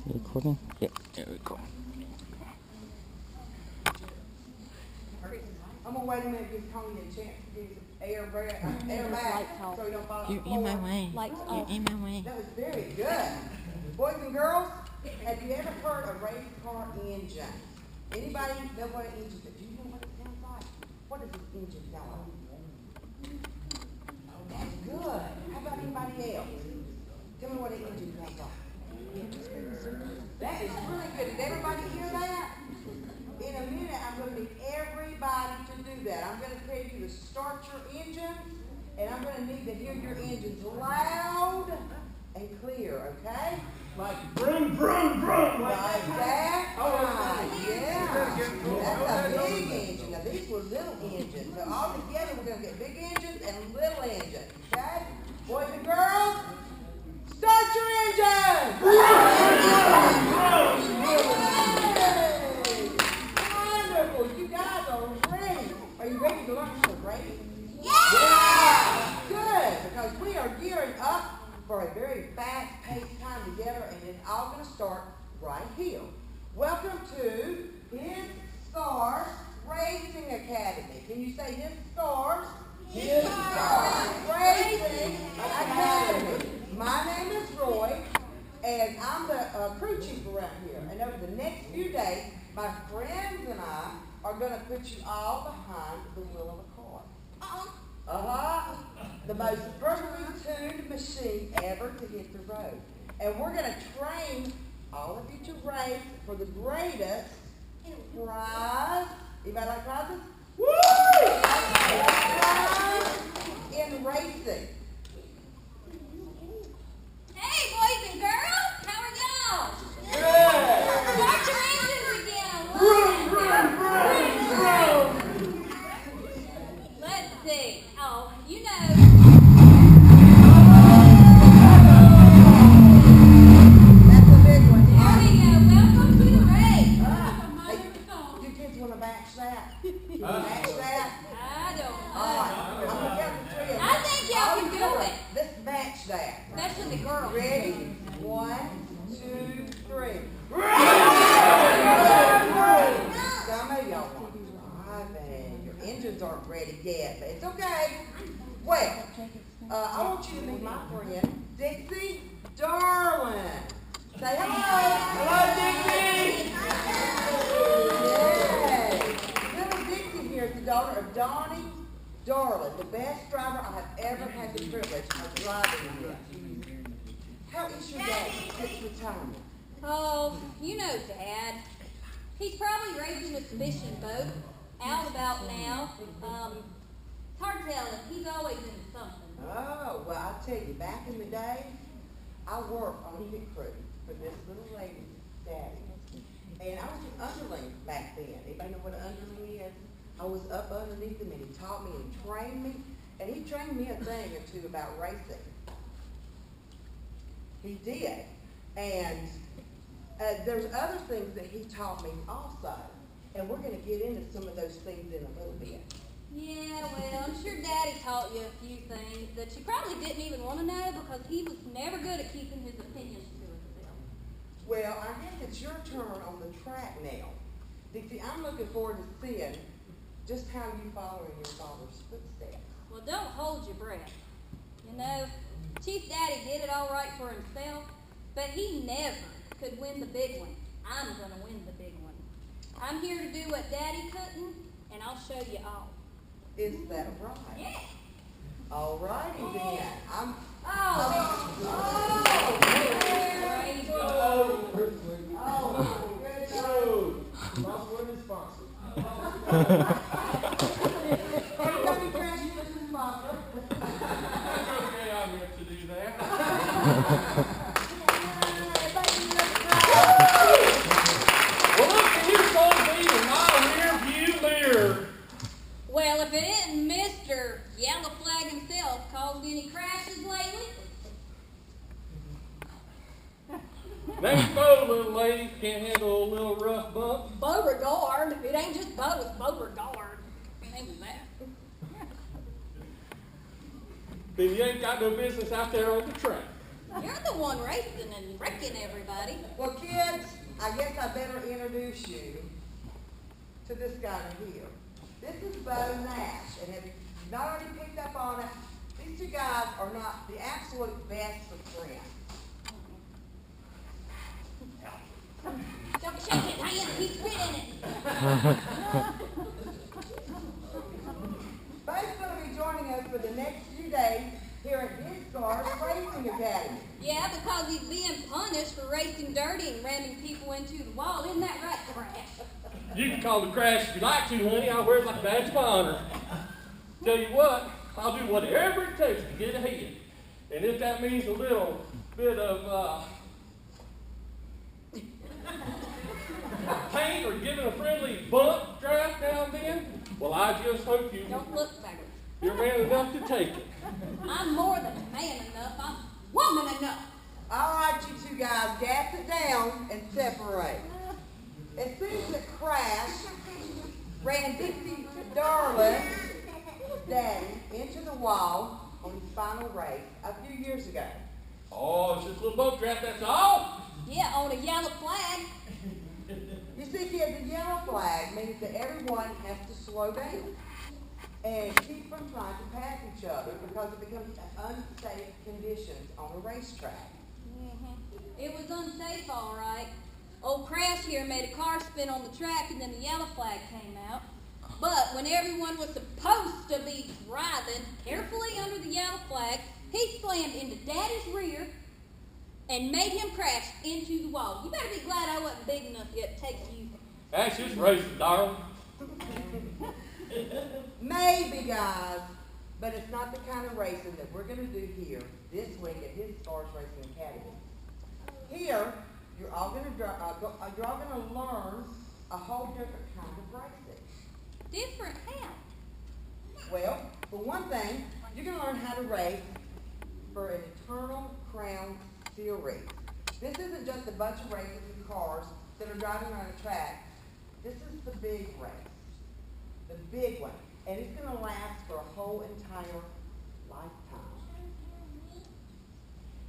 You recording? Yeah, there we go. I'm gonna wait a minute, give Tony a chance to get his air back, so he don't fall You're off the in floor. my way. You're in my way. That was very good. Boys and girls, have you ever heard a race car engine? Anybody know what an engine is? Do you know what it sounds like? What does this engine sound like? Oh, that's good. How about anybody else? Tell me what an engine sounds like. That is really good. Did everybody hear that? In a minute, I'm going to need everybody to do that. I'm going to tell you to start your engine, and I'm going to need to hear your engines loud and clear, okay? Like vroom, vroom, vroom. Like that? Right, yeah. That's a big engine. Now, these were little engines. So all together, we're going to get big engines and little engines, okay? Boys and girls, start your engine! Wonderful. You guys are ready. Are you ready to learn how to race? Yeah! Good, because we are gearing up for a very fast-paced time together, and it's all going to start right here. Welcome to His Stars Racing Academy. Can you say His Stars? His Stars Racing Academy. My name is Roy, and I'm the crew chief around here. And over the next few days, my friends and I are going to put you all behind the wheel of a car. The most perfectly tuned machine ever to hit the road. And we're going to train all of you to race for the greatest prize. Anybody like prizes? Woo! Prize in racing. Hey, boys and girls, how are y'all? Good. Start your engines again. Vroom, vroom, vroom, vroom. Let's see. Oh, you know. That's a big one. There we go. Welcome to the race. Hey, you kids want to match that? Match that? I don't All know. right. I'm going to count to three. I think y'all can do it. Let's match that. Especially the girls. Ready? 1, 2, 3. Some of y'all are driving. Your engines aren't ready yet, but it's okay. Well, I want you to meet my friend, Dixie Darling. Say hello. Hello, Dixie. Yay. Little Dixie here is the daughter of Donnie Darling, the best driver I have ever had the privilege of driving with. How is your dad since retirement? Oh, you know Dad. He's probably racing his fishing boat out about now. It's hard to tell. He's always into something. Oh, well, I'll tell you, back in the day, I worked on a pit crew for this little lady's daddy. And I was an underling back then. Anybody know what an underling is? I was up underneath him, and he taught me and trained me. And he trained me a thing or two about racing. He did. And there's other things that he taught me also. And we're going to get into some of those things in a little bit. Yeah, well, I'm sure Daddy taught you a few things that you probably didn't even want to know because he was never good at keeping his opinions to himself. Well, I guess it's your turn on the track now. Dixie, I'm looking forward to seeing just how you follow in your father's footsteps. Well, don't hold your breath. You know, Chief Daddy did it all right for himself, but he never could win the big one. I'm going to win the big one. I'm here to do what Daddy couldn't, and I'll show you all. Is that right? Yeah. All righty then. Lost one is sponsored. Everybody crash with the sponsor. Okay, I'm here to do that. Well, look at you, so be in my rear view mirror. Well, if it isn't Mr. Yellow Flag himself caused any crashes lately. Next boat, little lady, can't handle a little rough bump. Beauregard. If it ain't just Beau, it's Beauregard. Name of that. Then you ain't got no business out there on the track. You're the one racing and wrecking everybody. Well, kids, I guess I better introduce you to this guy right here. This is Bo Nash, and if you've not already picked up on it, these two guys are not the absolute best of friends. Don't shake his hand, he's spitting it. Bo's going to be joining us for the next few days here at his Cars Racing Academy. Yeah, because he's being punished for racing dirty and ramming people into the wall. Isn't that right, Crash? You can call the crash if you like to, honey. I'll wear it like a badge of honor. Tell you what, I'll do whatever it takes to get ahead. And if that means a little bit of paint or giving a friendly bump drive now and then, well, I just hope Don't look backwards. you're man enough to take it. I'm more than man enough. I'm woman enough. All right, you two guys, gas it down and separate. As soon as the crash ran Dixie Darling, Daddy, into the wall on his final race a few years ago. Oh, it's just a little boat draft, that's all? Yeah, on a yellow flag. You see, kids, a yellow flag means that everyone has to slow down and keep from trying to pass each other because it becomes unsafe conditions on a racetrack. It was unsafe, all right. Old Crash here made a car spin on the track and then the yellow flag came out. But when everyone was supposed to be driving carefully under the yellow flag, he slammed into Daddy's rear and made him crash into the wall. You better be glad I wasn't big enough yet to take you. That's just racing, darling. Maybe, guys, but it's not the kind of racing that we're going to do here this week at his Stars Racing Academy. Here, you're all going to learn a whole different kind of racing. Different how? Well, for one thing, you're going to learn how to race for an Eternal Crown Series. This isn't just a bunch of races in cars that are driving around a track. This is the big race, the big one, and it's going to last for a whole entire lifetime.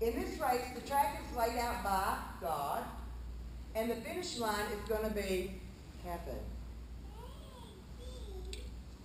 In this race, the track is laid out by God, and the finish line is going to be heaven.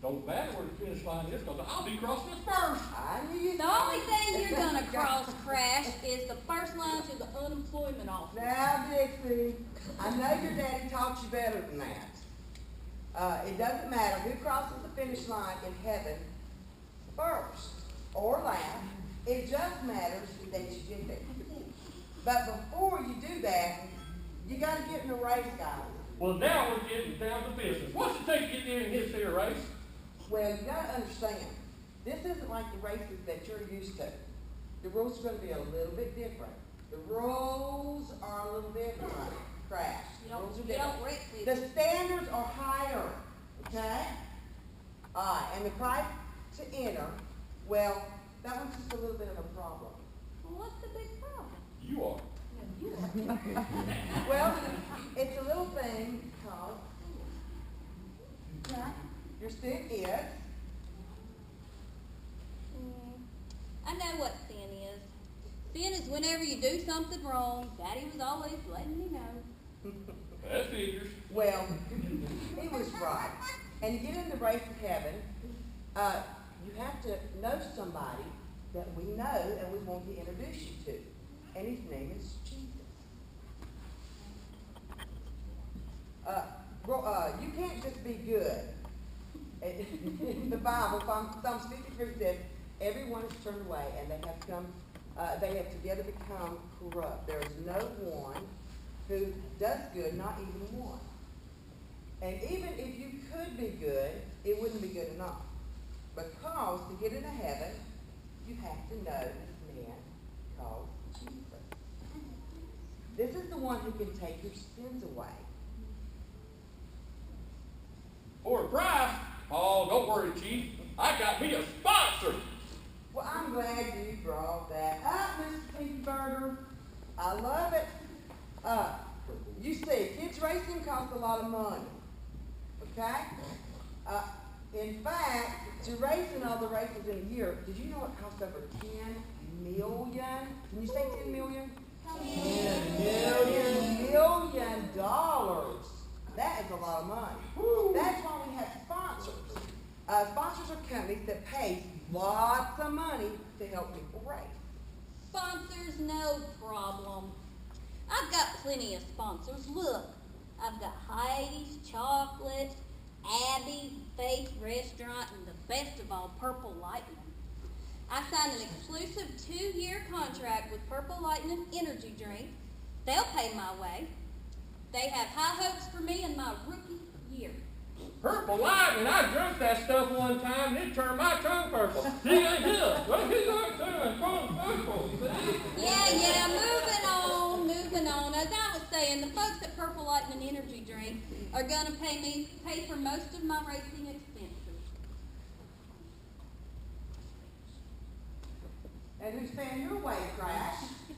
Don't matter where the finish line is, because I'll be crossing it first. I knew you. The only thing you're going to cross, Crash, is the first line to the unemployment office. Now, Dixie, I know your daddy taught you better than that. It doesn't matter who crosses the finish line in heaven first or last. It just matters that you get there. But before you do that, you got to get in the race, guys. Well, now we're getting down to business. What's it take to get in this here race? Well, you got to understand, this isn't like the races that you're used to. The rules are going to be a little bit different. The rules are a little different, Crash. The rules are different. The standards are higher, okay? And the price to enter, well, that one's just a little bit of a problem. Well, what's the big problem? You are. Well, it's a little thing called your sin is. I know what sin is. Sin is whenever you do something wrong. Daddy was always letting me know. That figures. Well, he was right. And to get in the race of heaven, you have to know somebody that we know and we want to introduce you to. And his name is Jesus. You can't just be good. In the Bible, Psalms 53 says, everyone is turned away and they have together become corrupt. There is no one who does good, not even one. And even if you could be good, it wouldn't be good enough. Because to get into heaven, you have to know this man called Jesus. This is the one who can take your sins away. For a price? Oh, don't worry, Chief. I got me a sponsor. Well, I'm glad you brought that up, Mr. Peteburger. I love it. You see, kids racing costs a lot of money. Okay? In fact, to race in all the races in a year, did you know it costs over $10 million. Can you say 10 million? $10 million. That is a lot of money. That's why we have sponsors. Sponsors are companies that pay lots of money to help people race. Sponsors, no problem. I've got plenty of sponsors. Look, I've got Heidi's Chocolate, Abby's Faith Restaurant, and the best of all, Purple Lightning. I signed an exclusive 2-year contract with Purple Lightning Energy Drink. They'll pay my way. They have high hopes for me in my rookie year. Purple Lightning, I drunk that stuff one time and it turned my tongue purple. See, I did. Well, he's not turning purple, see? Yeah, moving on. As I was saying, the folks at Purple Lightning Energy Drink are going to pay for most of my racing expenses. And who's paying your way, Crash?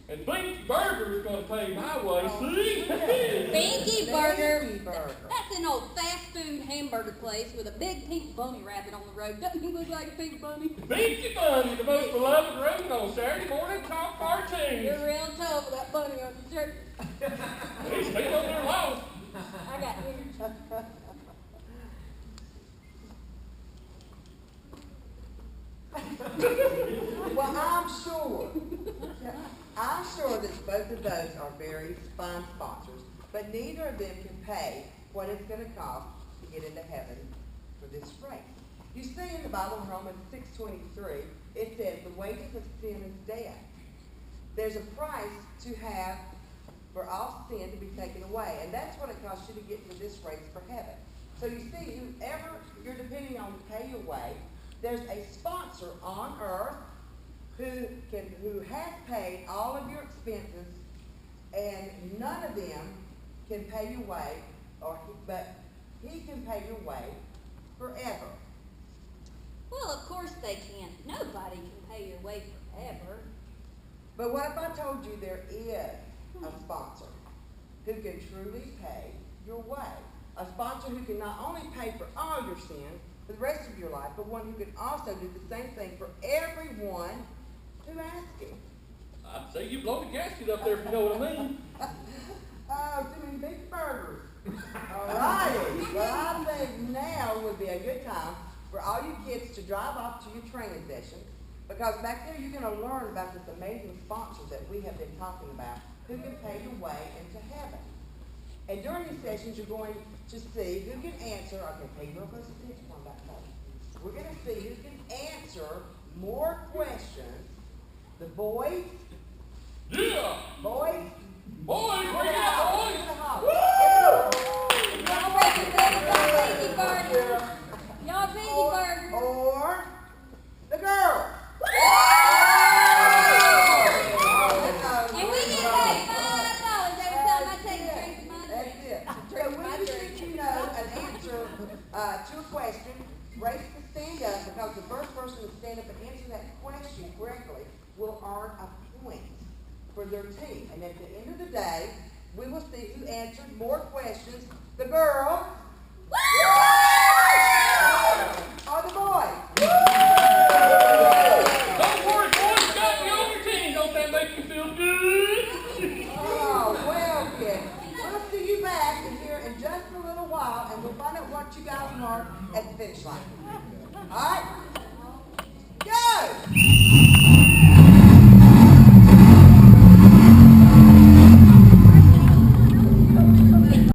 And Binky Burger is going to pay my way, see? Binky Burger. Binky Burger. That's an old fast food hamburger place with a big pink bunny rabbit on the road. Doesn't he look like a pink bunny? Binky Bunny, the most beloved rodent on Saturday morning top cartoons. You're real tough with that bunny on your shirt. He's been over there long. I got you. Well, I'm sure that both of those are very fine sponsors, but neither of them can pay what it's going to cost to get into heaven for this race. You see in the Bible in Romans 6:23, it says the wages of sin is death. There's a price to have for all sin to be taken away, and that's what it costs you to get to this race for heaven. So you see, whoever you're depending on to pay your way, there's a sponsor on earth who has paid all of your expenses, and none of them can pay your way, but he can pay your way forever. Well, of course they can't. Nobody can pay your way forever. But what if I told you there is a sponsor who can truly pay your way? A sponsor who can not only pay for all your sins for the rest of your life, but one who can also do the same thing for everyone who asks him. I'd say you blow the gasket up there if you know what I mean. Oh, too many big burgers. All righty. Well, I think now would be a good time for all you kids to drive off to your training session, because back there you're going to learn about this amazing sponsor that we have been talking about who can pay your way into heaven. And during these sessions, you're going to see who can answer. Okay, pay real close attention on that point. We're going to see who can answer more questions. The boys. Yeah! Boys. Boys, bring it out, boys! Y'all represent Binky Burger. Y'all Binky Burger. Or the girls. And we get paid $5 every time I take a drink of my That's drink. it. So when you think you know an answer to a question, raise the stand up, because the first person to stand up and answer that question correctly will earn a point for their team. And at the end of the day, we will see who answered more questions, the girls or the boys. Don't worry, boys, you got me on your team. Don't that make you feel good? Oh, well, kids. We'll see you back in here in just a little while, and we'll find out what you guys learned at the finish line.